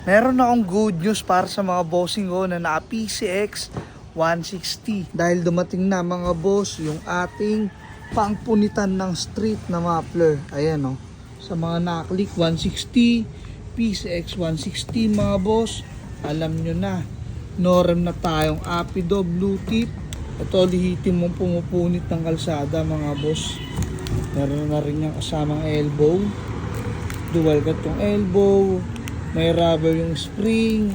Meron akong good news para sa mga bossing ko na PCX 160. Dahil dumating na mga boss yung ating pangpunitan ng street na muffler. Ayan o. Sa mga naklik 160, PCX 160 mga boss. Alam nyo na. Norem na tayong Apido Blue Tip. Ito lihitin mong pumupunit ng kalsada mga boss. Meron na rin yung kasamang elbow. Dual cut yung elbow. May rubber yung spring.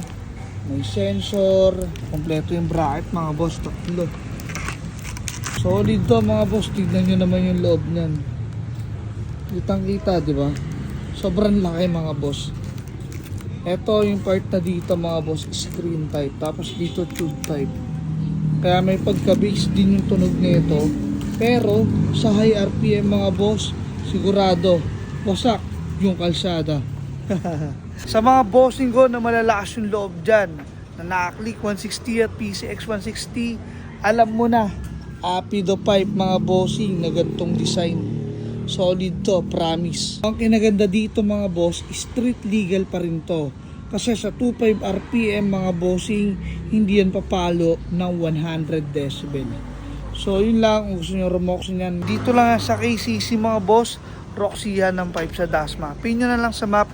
May sensor. Kompleto yung bracket mga boss. Tatlo. Solid to mga boss. Tignan nyo naman yung loob nyan. Kitang kita diba? Sobrang laki mga boss. Ito yung part na dito mga boss. Screen type. Tapos dito tube type. Kaya may pagka-bass din yung tunog nito. Pero sa high RPM mga boss, sigurado wasak yung kalsada. Sa mga bossing ko na malalakas yung loob dyan, na nakaklik 160 at PCX 160, alam mo na, Apido pipe mga bossing na gantong design. Solid to, promise. Ang kinaganda dito mga boss, street legal pa rin to. Kasi sa 25 RPM mga bossing, hindi yan papalo ng 100 decibel. So yun lang, kung gusto nyo rumoksin yan. Dito lang sa KCC mga boss, Roxyhan ng pipe sa Dasma. Pin nyo na lang sa map,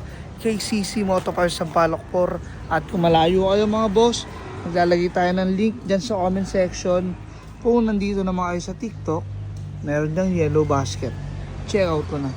KCC Motorcars Sampaloc 4. At kung malayo kayo mga boss, maglalagay tayo ng link dyan sa comment section. Kung nandito naman kayo sa TikTok, meron dyang yellow basket. Check out ko na.